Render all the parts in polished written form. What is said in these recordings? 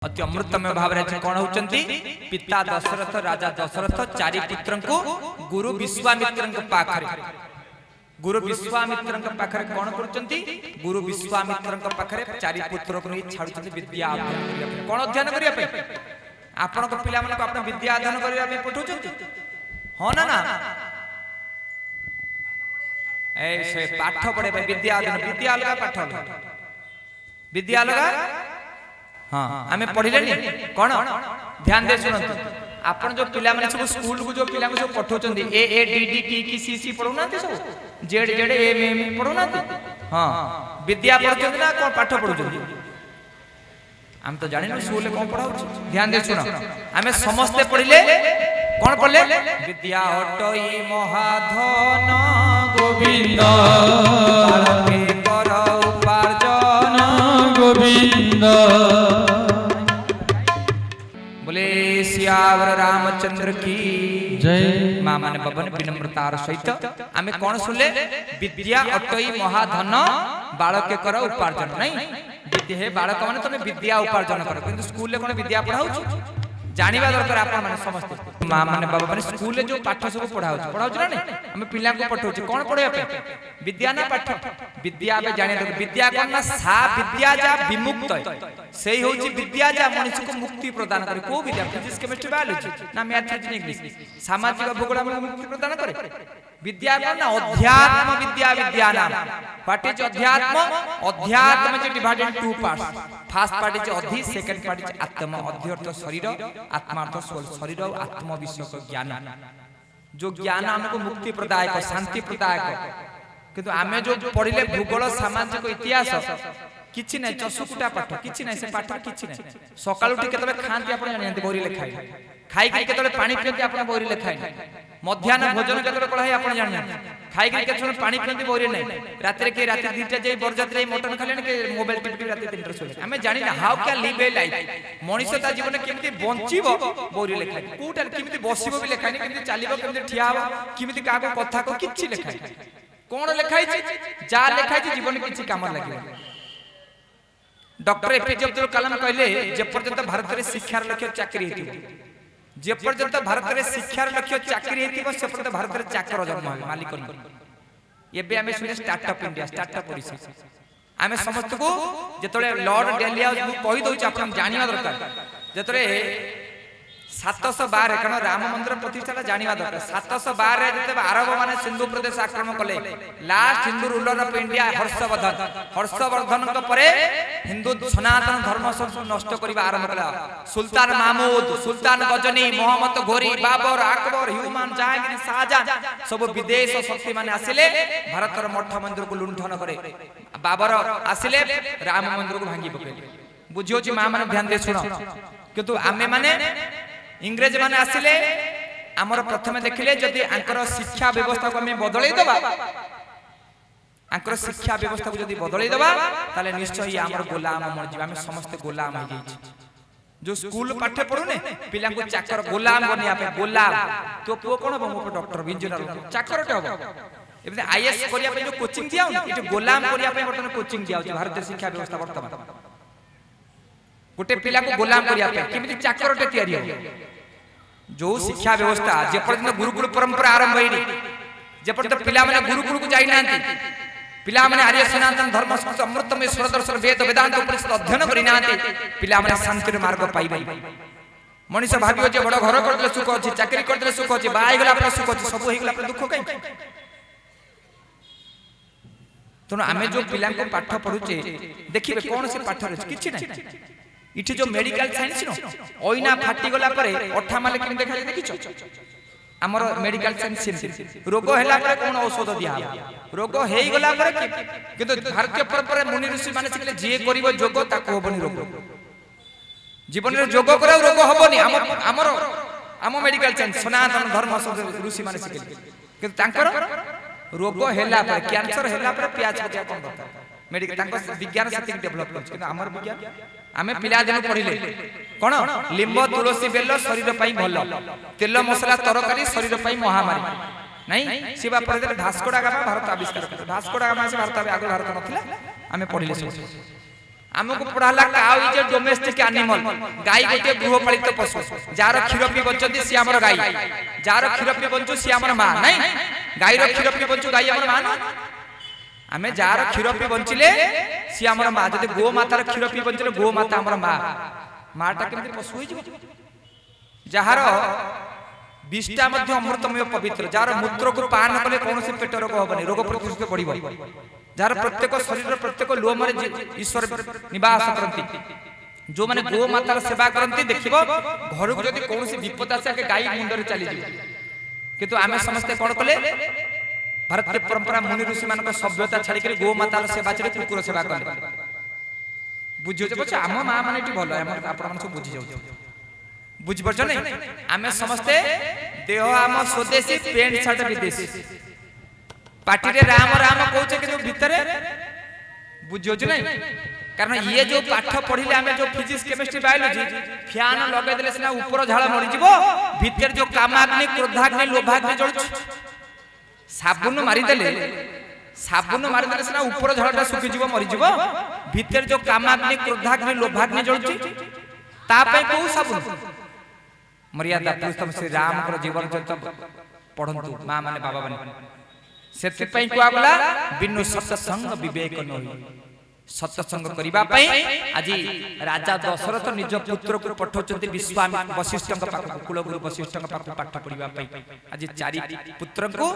अति अमृतमय भाव कौन होचंती पिता दशरथ राजा दशरथ चारि पुत्र को गुरु विश्वामित्र पाखरे गुरु विश्वामित्र पाखरे कौन करचंती गुरु विश्वामित्र पाखरे चारि पुत्र को नहीं छाड़ुचंती विद्या अध्ययन करिया कौन अध्ययन करिया पे आपण को पिला मन को आपण विद्या अध्ययन करिया पे पठौचंती हो ना ना ए से पाठ पढ़े विद्या अध्ययन विद्या अलगा पाठ विद्या अलगा हाँ आमे पढ़िले कौन ध्यान दे सुनंतु आपण जो पिला माने सब स्कूल को जो पिला को सब पठौचंदी ए डी डी टी की सी सी पढौना सब जेड जेड एम एम पढौना हाँ विद्या पढ़ुचंदी ना कौन पाठ पढ़ुचंदी हम तो जानि न स्कूल कौन पढ़ाउछ ध्यान दे सुन आमे समस्त पढ़िले कौन पढ़ले विद्या हटई महाधन गोविंद तारके कर उपार्जन गोविंद बोले सियावर रामचंद्र की जय मां माने बबन विनम्रतार सहित आमे कौन सुनले विद्या अटई महाधन बालके कर उपार्जन नहीं विद्या हे बालक माने तने विद्या उपार्जन कर किंतु स्कूल ले कोन विद्या पढ़ाउछ जानिबा दरकार आपण माने समस्त मां माने बाबा माने स्कूल ले जो पाठ सब पढ़ाउछ ना नहीं हमें पिला को पढ़ाउछ कोन पढ़े पे विद्या ना पाठ विद्या बे जाने दो विद्या कोन ना सा विद्या जा विमुक्त सेही होची विद्या जा मनुष्य को मुक्ति प्रदान करे को विद्या फिजिक्स केमिस्ट्री बायोलॉजी ना मैथ इंग्लिश सामाजिक भूगोल में मुक्ति प्रदान करे विद्या कोन ना अध्यात्म विद्या विद्या नाम व्हाट इज अध्यात्म अध्यात्म is divided in two parts first part is अधि सेकंड पार्ट इज आत्मा अधि अर्थ शरीर आत्मा अर्थ सोल शरीर और आत्मा विषय को ज्ञान जो ज्ञान हमको मुक्ति प्रदायक शांति प्रदायक किंतु आमे जो पढ़िले भूगोल सामाजिक इतिहास किछि नै चसुकुटा पाठ किछि नै से पाठ किछि नै सकाळ उठी केतबे खांती आपण जानियंती बोरी लेखाई खाई के केतबे पानी पियंती आपण बोरी लेखाई मध्याह्न भोजन केतबे कळाई आपण जानियंती खाई के केतबे पानी पियंती बोरी नै रात्रि के रात्रि 2टा जाई बरजात्रे मटन खालेन के मोबाइल टिपि रात्रि 3टा सोले हमें जानि ना how can live A life मनुष्यता जीवन केमिति बंचिबो बोरी लेखाई कोटा केमिति बसिबो भी लेखाई केमिति चालिबो केमिति ठियाबो केमिति काको कथा को किछि लेखाई कोन लेखाई छी जा लेखाई छी जीवन किछि काम लागिबो डॉक्टर एपीजे अब्दुल कलाम कहले जे पर्यंत भारत रे शिक्षार लक्ष्य चाकरी हेतिबो जे पर्यंत भारत रे शिक्षार लक्ष्य चाकरी हेतिबो से पर्यंत भारत रे चाकर जन्म होय मालिक न एबे हमें सुने स्टार्टअप इंडिया स्टार्टअप पॉलिसी हमें समस्त को जेतले लॉर्ड डेलियास मु कहि दउ छी आपण जानिबा दरकार जेतले 712 कारण राम मंदिर प्रतिष्ठा जानिबा दरकार 712 रे जते अरब माने सिंधु प्रदेश आक्रमण कले last Hindu ruler of India Harshvardhan के परे हिंदू सनातन धर्म सब नष्ट करबा आरंभ कला सुल्तान महमूद सुल्तान गजनी मोहम्मद घोरी बाबर अकबर ह्यूमन जहांगीर शाहजहां सब विदेश शक्ति माने आसिले भारत र मठ मंदिर को लुंठन करे बाबर आसिले राम मंदिर को भांगी पकेले बुझियो छी मां माने ध्यान दे सुनो किंतु आमे माने इंग्रेज माने आसिले हमर प्रथमे देखिले जदि आंकर शिक्षा व्यवस्था को हमें बदलै दबा आंकर शिक्षा व्यवस्था को जदि बदलै दबा ताले निश्चय ही हमर गोलाम मन जीवा हम समस्त गोलाम हो जाई जो स्कूल पाठे पढुने पिला को चाकर गोलाम बनिया पे गोलाम तो पो कोन बमो डॉक्टर इंजीनियर चाकर टे हो एबे आईएएस करिया पे जो कोचिंग दियाउ इटे गोलाम करिया पे वर्तमान कोचिंग दियाउ भारतीय शिक्षा व्यवस्था वर्तमान गोटे पिला को गोलाम करिया पे किमिति चाकर टे तयारी हो जो शिक्षा व्यवस्था जे पर्यंत गुरुकुल परंपरा आरंभ होइनी जे पर्यंत पिला माने गुरुकुल को जाई नांती पिला माने आर्य सनातन धर्म संस्कृत अमृतमय स्वर दर्शन वेद वेदांत उपनिषद अध्ययन करि नांती पिला माने शांतिर मार्ग पाइबे मनुष्य भाबियो जे बड़ घर करले सुख अछि चाकरी करले सुख अछि बाई गला पर सुख अछि सब होई गला पर दुख काई तनो आमे जो पिला को पाठ पढुचे देखिबे कोन से पाठ रे किछि नै इठी जो मेडिकल साइंस नो ओइना फाटी गला परे अठा माले किन देखा देखिछो हमर मेडिकल साइंस सिम रोग हैला परे कोन औषध दिया रोग हेई गला परे किंतु भारतीय परंपरा मुनि ऋषि माने सिखले जे करिवो जोग ताको होबनी रोग जीवन रे जोग करा रोग होबनी हमर मेडिकल साइंस सनातन धर्म ऋषि माने सिखले किंतु तांकर रोग हैला परे कैंसर हैला परे प्याज बजा कोन दरकार मेडिकल तांको विज्ञान सेटिंग डेवलप करछ किंतु हमर विज्ञान आमे पिला दिन पढिले कोन लिंब तुलसी बेल शरीर पई भलो तेल मसला तरकारी शरीर पई महामारी नहीं सेवा पर भास्को डा गामा भारत आविष्कार करते भास्को डा गामा से भारत आगे भारत नथिला आमे पढिले हमको पढ़ाला cow is a domestic animal गाय गोटे गृहपालित पशु जार क्षीर पी बंचती सी हमर गाय जार क्षीर पी बंचु सी हमर मां नहीं गाय रो क्षीर पी बंचु गाय हमर मां आमे जार क्षीर पी बंचिले सी हमर मां जदि गो मातार क्षीर पी बंचिले गो माता हमर मां माटा केमति पशु होई जिवो जहार विष्टा मध्य अमृतमय पवित्र जार मूत्र को पान कले कोनोसी पेट रोग होबनी रोग प्रतिरोधक बढ़िबो जार प्रत्येक शरीर प्रत्येक लोह मारे ईश्वर निवास करती जो माने गो मातार सेवा करती देखिबो घर को जदि कोनोसी विपद आसे के गाय मुंडरे चली जिवो किंतु आमे समस्त कोन कले भारतीय परंपरा मुनि ऋषि मानक सभ्यता छाडी के गो मातार सेवा छाडी कुकुर सेवा कले बुझियो जे पछ आम मां माने एटी भलो हम आपण मन सब बुझि जाउ बुझि परछ नै आमे समस्त देह आम स्वदेशी पेंट शर्ट विदेशी पार्टी रे राम राम कहूचे कि भीतर बुझियो जे नै कारण ये जो पाठ पढिले आमे जो फिजिक्स केमिस्ट्री बायोलॉजी फैन लगे देले सिना ऊपर झाळ मरि जिवो भीतर जो कामाग्नि क्रोधाग्नि लोभाग्नि जळुछ साबुन मारि देले सिना ऊपर झाळटा सुखि जिवो मरि जिवो भीतर जो कामाग्नि क्रोधाग्नि लोभाग्नि जळुछ ता पे को साबुन मर्यादा पुरुषोत्तम श्री राम को जीवन चरित्र पढ़ंतु मां माने बाबा माने सेति पई को आगला बिनु सत्संग विवेक नहि सत्संग करिबा पई आजि राजा दशरथ निज पुत्र को पठौचंती विश्वामित्र वशिष्ठ का पाख कुलगुरु वशिष्ठ का पाख पाठ पढ़िबा पई आजि चारि पुत्र को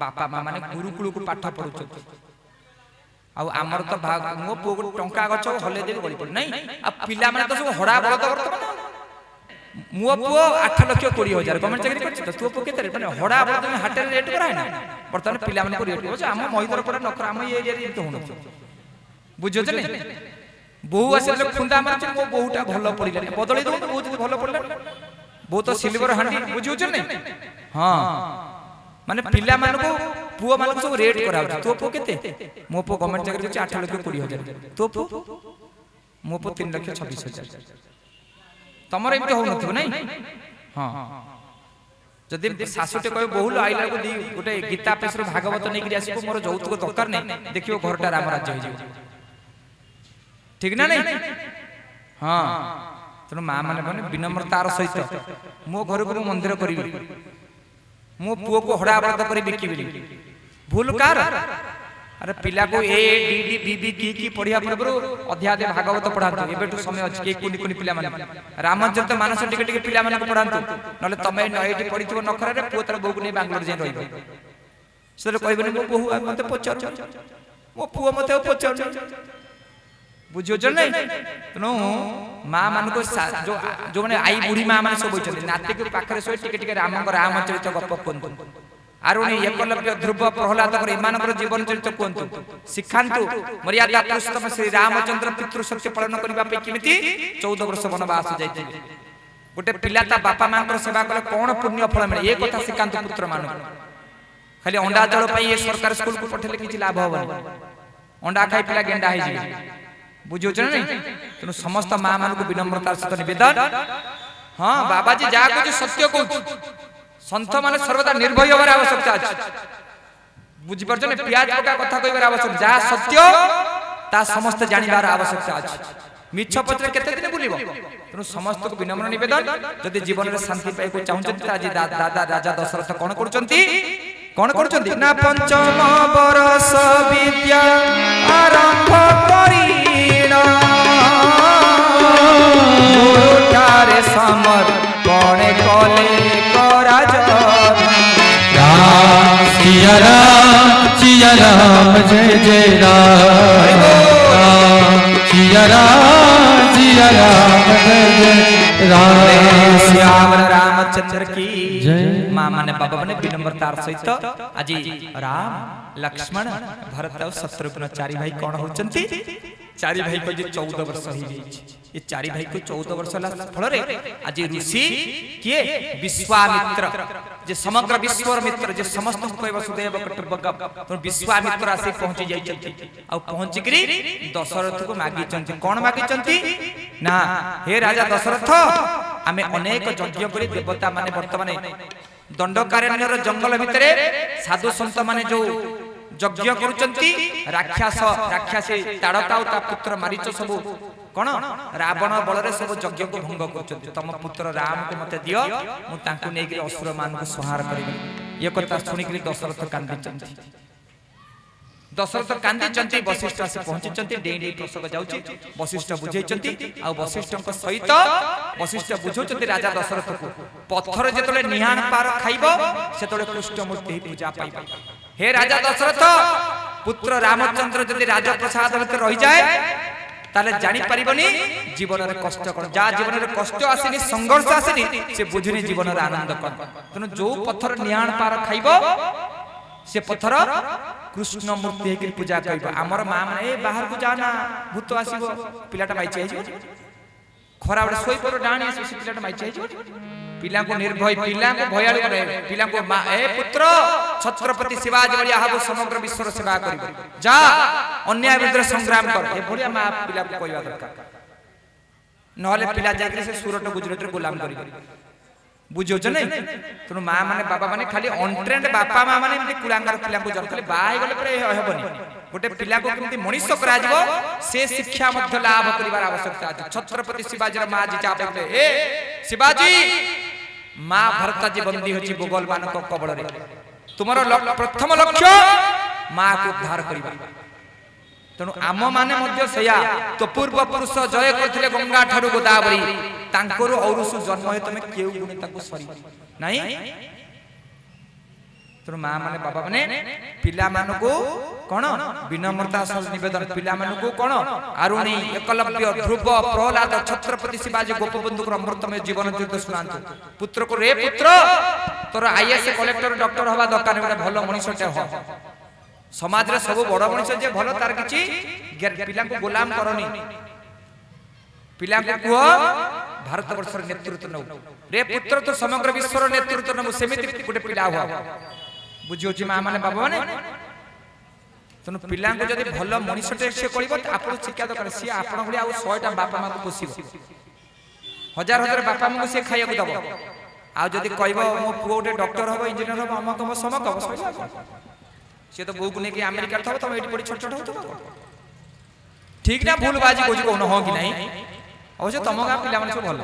बापा मां माने गुरुकुल को पाठ पढुचंती आ हमर तो भाग मो पो टंका गछ हले देबे गଳି पड़ नै आ पिला माने तो सब हड़ा बळद वर्तमान मो पो 8 लाख 20 हजार गवर्नमेंट चाकरी करछि तो तू पो केते रे माने हड़ा बळद में हाटे रेट कराय ना वर्तमान पिला माने को रेट हो हम महिदर पड़ा नखर हम ए एरिया रे तो होनो बुझो जे नै बहु आसे खुंदा मारछ मो बहुटा भलो पड़िला बदली दो बहुत भलो पड़ला बहुत सिल्वर हांडी बुझो जे नै हां माने पिला मान को पुओ मान को सब रेट करा तो पो केते मो पो गवर्नमेंट चाकरी करछि 8 लाख 20 हजार तो पो मो पो 3 लाख 26 हजार तमर एमते हो नथिबो नै हां जदि सासुटे कहे बहुल आइला को दी गोटे गीता पेसर भागवत नै कि आसीबो मोर जौतुक दरकार नै देखियो घरटा राम राज्य हो जिवो ठीक ना नै हां तनो मां माने बने विनम्रतार सहित मो घर को मंदिर करिबि मो पुओ को हड़ा बळद करी बिकिबि भूल कार अरे पिला को ए डी डी बीबी की पढ़िया पूर्व अध्याय भागवत पढ़ातु एबेटु समय अछि के कुनी कुनी पिला माने रामचरित मानस टिके टिके पिला माने पढ़ातु नले तमे नयटी पढ़िथिबो नखरा रे पुओ तर बोगु नै बेंगलोर जे रहिबो से कहबे मो बहु मते पचार मो पुओ मते पचार बुझियो ज नै तनो मां मान को जो माने आई बूढ़ी मां माने सब होइछन नाते के पाखरे सोय टिके टिके रामचरित गप कोंतु आरुणी एकलव्य ध्रुव प्रहलाद कर इमानकर जीवन चरित्र कोंतु सिखांतु मर्यादा पुरुषोत्तम श्री रामचंद्र पितृ सत्य पालन करबा पे किमिति 14 वर्ष वनवास जायति गोटे पिला ता बापा मांकर सेवा कले कोन पुण्य फल मिले ए कथा सिखांतु पुत्र मान खाली अंडा जळ पई ए सरकार स्कूल को पठेले किछि लाभ होबनी अंडा खाइ पिला गेंडा होई जिवे बुझियो छ नै तनु समस्त मां मान को विनम्रतार सहित निवेदन हां बाबा जी जा को सत्य कहू संत माने सर्वदा निर्भय होबार आवश्यकता अछि बुझि परछ ने प्याज पका कथा कहबार आवश्यक जा सत्य ता समस्त जानिबार आवश्यकता अछि मिछ पत्र केते दिन बुलिबो तनु समस्त को विनम्र निवेदन जदि जीवन रे शांति पाइ को चाहउछंती आज दादा राजा दशरथ कोन करूछंती ना पंचम बरस विद्या आरंभ करिना गुरुठारे समर कोणे कले सिया राम जय जय राम सिया राम जय जय राम श्याम रामचंद्र की जय मां माने बाबा माने विनम्रतार सहित आज राम लक्ष्मण भरत और शत्रुघ्न चारि भाई कोन होचंती चारि भाई को जे 14 वर्ष हो गई ये चारि भाई को 14 वर्ष ला फल रे आज ऋषि किए विश्वामित्र जे समग्र विश्वर मित्र जे समस्त को वसुदेव कुटुंबक तो विश्वामित्र आसी पहुंची जाई चंती आ पहुंची करी दशरथ को मागी चंती कोन मागी चंती ना हे राजा दशरथ आमे अनेक यज्ञ करी देवता माने वर्तमान दंडकारण्यर जंगल भितरे साधु संत माने जो যজ্ঞ করুচন্তি রাক্ষাস রাক্ষাসী তাড়কা ও তা পুত্র মারিচ সবু কোন রাবণ বলরে সব যজ্ঞ को ভঙ্গ করুচন্তি তম পুত্র রাম को মতে দিও মু তাଙ୍କୁ নেকি অসুর মান को संहार करिबि ये কথা শুনিকি দশরথ কান্দিচন্তি दशरथ कांदी वशिष्ठ आसी पहुंची डेई प्रसंग जाऊँगी वशिष्ठ बुझे वशिष्ठ सहित वशिष्ठ बुझाऊँ राजा दशरथ को पत्थर जो निहाण पार खाइब से कृष्णमूर्ति पूजा पाइब हे राजा दशरथ पुत्र रामचंद्र जदि राजप्रसाद रही जाए ताले जानी परिबनी जीवन रे कष्ट कोन जा जीवन रे कष्ट आसीनी संघर्ष आसीनी से बुझिनी जीवन रे आनंद कोन तनु जो पत्थर निहाण पार खाइब से पत्थर कृष्ण मूर्ति के पूजा करिब हमर मां माने बाहर को जाना भूत आसीबो पिलाटा माइचे आइजो खरा बडे सोई पर डाणी आसी से पिलाटा माइचे आइजो पिला को निर्भय पिला को भयालु करे पिला को मां ए पुत्र छत्रपति शिवाजी बलिया हाबो समग्र विश्व रो सेवा करिब जा अन्याय विरुद्ध संग्राम कर ए बलिया मां पिला को कहबा दरकार नहले पिला जाके से सूरत गुजरात रे गुलाम करिब बुझोच नहीं तेणु माँ माने बाबा माने खाली अनट्रेंड बापा माँ माने एमती कुलांगार पिला को जन्म खाली बाहे गले पर हेबनी गोटे पिला को केमती मनुष्य करा जिवो से शिक्षा मध्य लाभ करिवार आवश्यकता अछि छत्रपति शिवाजी माँ जी चाहते ए शिवाजी माँ भरत जी बंदी होची मुगल मानक कबल रे तुमरो प्रथम लक्ष्य माँ को उद्धार करिबा तेणु आम माने मध्य सया तो पूर्व पुरुष जय करथिले गंगा ठारू गोदावरी तांकर औरुसु जन्म हे तमे केउ गुणे ताको सरी नाही तेणु मां माने बाबा माने पिला मानको कोन विनम्रता सह निवेदन पिला मानको कोन आरुणी एकलव्य ध्रुव प्रहलाद छत्रपति शिवाजी गोपबंधु को अमृतमय जीवन चरित्र सुनांतु पुत्र को रे पुत्र तोर आईएएस कलेक्टर डॉक्टर हवा दरकार गोटे भलो मनुष्यटे हो समाज रे सब बड़ मनुष्य जे भलो तार किछि पिला को गुलाम करनी पिला को कुह भारत वर्षर नेतृत्व नौ रे पुत्र तो समग्र विश्वर नेतृत्व नौ सेमिति गोटे पिला हुआ बुझियो छी मां माने बाबा माने तनु पिला को जदी भलो मनुष्यटे से करिवो आपन शिक्षा द करे सी आपन भली आ 100 टा बापा मां को पोसिबो हजार हजार बापा मां को से खाइया को दबो आ जदी कहबो मो पुओ गोटे डॉक्टर हबो इंजीनियर हबो हम कम समक हबो से तो बहू को लेके अमेरिका थबो तुम एटी पड़ी छोट छोट होतो ठीक ना भूल बाजी कोजी कोनो हो कि नहीं अवश्य तम गाँ पिला माने सब भल